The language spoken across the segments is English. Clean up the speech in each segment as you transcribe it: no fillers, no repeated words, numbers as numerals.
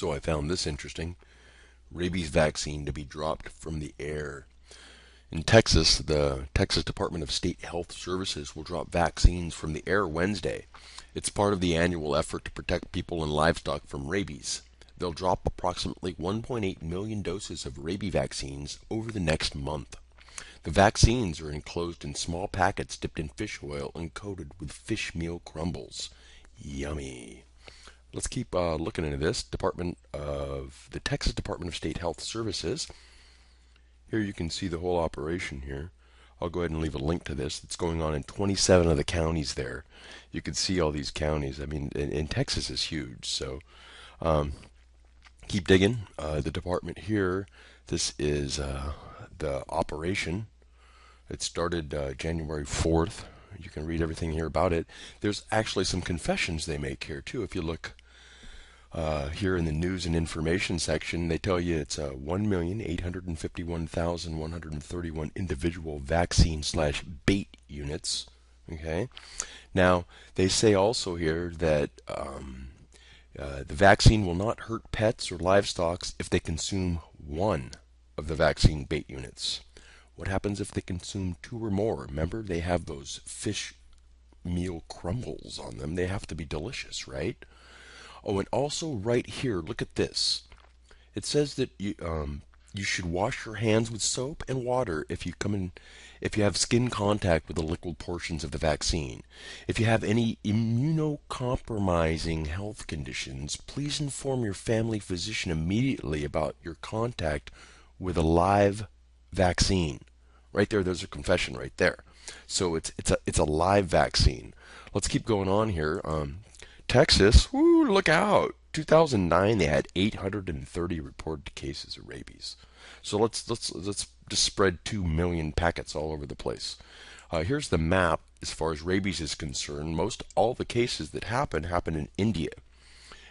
So I found this interesting. Rabies vaccine to be dropped from the air. In Texas, the Texas Department of State Health Services will drop vaccines from the air Wednesday. It's part of the annual effort to protect people and livestock from rabies. They'll drop approximately 1.8 million doses of rabies vaccines over the next month. The vaccines are enclosed in small packets dipped in fish oil and coated with fish meal crumbles. Yummy. Let's keep looking into this. The Texas Department of State Health Services. Here you can see the whole operation here. I'll go ahead and leave a link to this. It's going on in 27 of the counties there. You can see all these counties. I mean, and Texas is huge. So keep digging. The department here, this is the operation. It started January 4th. You can read everything here about it. There's actually some confessions they make here too. If you look here in the news and information section, they tell you it's 1,851,131 individual vaccine/bait units. Okay. Now they say also here that the vaccine will not hurt pets or livestock if they consume one of the vaccine bait units. What happens if they consume two or more? Remember, they have those fish meal crumbles on them. They have to be delicious, right? Oh, and also right here, look at this. It says that you should wash your hands with soap and water if you have skin contact with the liquid portions of the vaccine. If you have any immunocompromising health conditions, please inform your family physician immediately about your contact with a live vaccine. Right there, there's a confession right there. So it's a live vaccine. Let's keep going on here. Texas, whoo, look out! 2009, they had 830 reported cases of rabies. So let's just spread 2 million packets all over the place. Here's the map as far as rabies is concerned. Most all the cases that happen in India.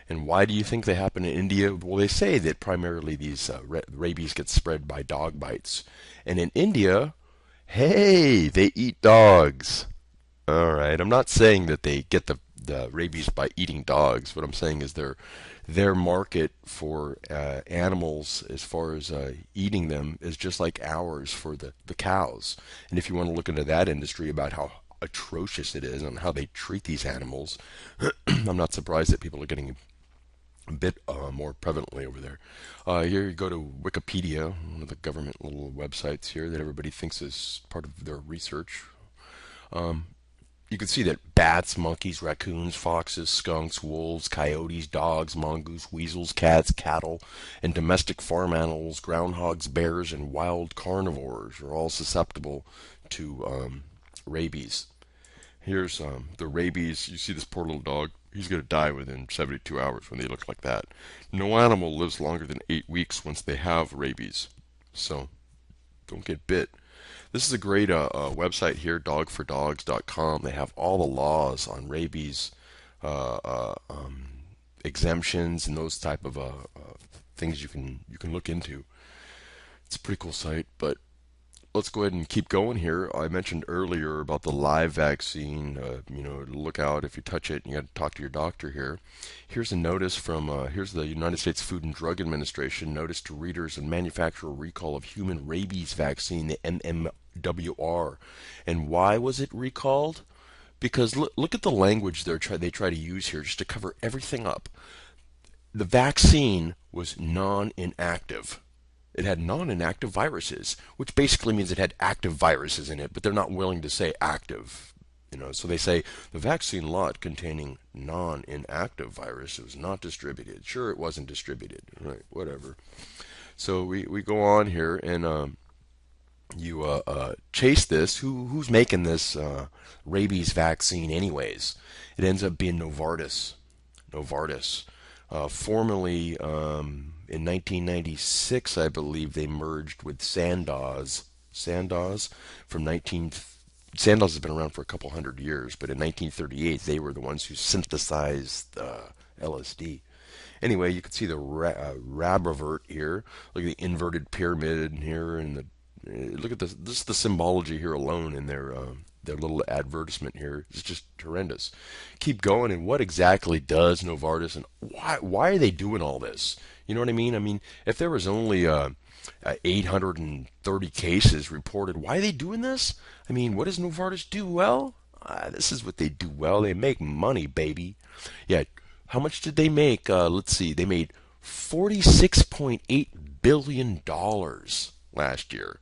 And why do you think they happen in India? Well, they say that primarily these rabies get spread by dog bites. And in India, hey, they eat dogs. All right, I'm not saying that they get the rabies by eating dogs. What I'm saying is their market for animals as far as eating them is just like ours for the cows. And if you want to look into that industry about how atrocious it is and how they treat these animals, I'm not surprised that people are getting a bit more prevalently over there. Here you go to Wikipedia, one of the government little websites here that everybody thinks is part of their research. You can see that bats, monkeys, raccoons, foxes, skunks, wolves, coyotes, dogs, mongoose, weasels, cats, cattle, and domestic farm animals, groundhogs, bears, and wild carnivores are all susceptible to rabies. Here's the rabies. You see this poor little dog. He's going to die within 72 hours when they look like that. No animal lives longer than 8 weeks once they have rabies. So don't get bit. This is a great website here, dogfordogs.com. They have all the laws on rabies, exemptions, and those type of things you can look into. It's a pretty cool site, but let's go ahead and keep going here. I mentioned earlier about the live vaccine. Look out if you touch it. You got to talk to your doctor here. Here's a notice from here's the United States Food and Drug Administration. Notice to readers and manufacturer recall of human rabies vaccine, the MMWR. And why was it recalled? Because look at the language they try to use here just to cover everything up. The vaccine was non-inactive. It had non-inactive viruses, which basically means it had active viruses in it, but they're not willing to say active. So they say the vaccine lot containing non-inactive virus was not distributed. Sure, it wasn't distributed. Right, whatever. So we go on here, and you chase this. Who's making this rabies vaccine anyways? It ends up being Novartis. Formerly in 1996, I believe they merged with Sandoz. Sandoz has been around for a couple hundred years, but in 1938 they were the ones who synthesized LSD. Anyway, you can see the Rabivert here. Look at the inverted pyramid here, and look at this. This is the symbology here alone in their their little advertisement here is just horrendous. Keep going, and what exactly does Novartis, and why are they doing all this? You know what I mean? I mean, if there was only 830 cases reported, why are they doing this? I mean, what does Novartis do well? This is what they do well. They make money, baby. Yeah. How much did they make? Let's see. They made $46.8 billion last year.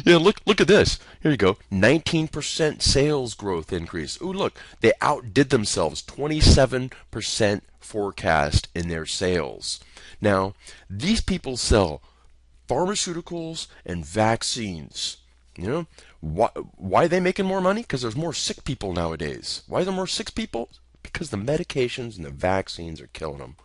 Yeah, look at this. Here you go. 19% sales growth increase. Ooh, look, they outdid themselves. 27% forecast in their sales. Now, these people sell pharmaceuticals and vaccines. You know, why are they making more money? Because there's more sick people nowadays. Why are there more sick people? Because the medications and the vaccines are killing them.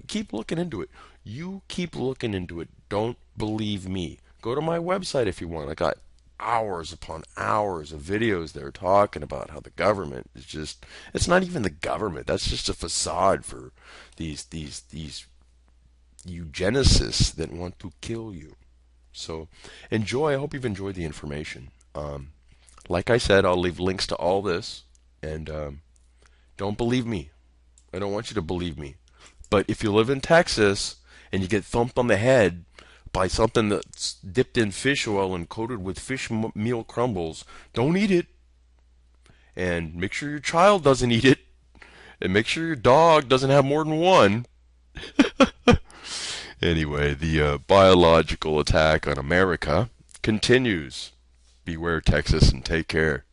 Keep looking into it. You keep looking into it. Don't believe me. Go to my website if you want. I got hours upon hours of videos there talking about how the government is just, it's not even the government. That's just a facade for these eugenicists that want to kill you. So enjoy. I hope you've enjoyed the information. Like I said, I'll leave links to all this. And don't believe me. I don't want you to believe me. But if you live in Texas and you get thumped on the head by something that's dipped in fish oil and coated with fish meal crumbles, don't eat it. And make sure your child doesn't eat it. And make sure your dog doesn't have more than one. Anyway, the biological attack on America continues. Beware, Texas, and take care.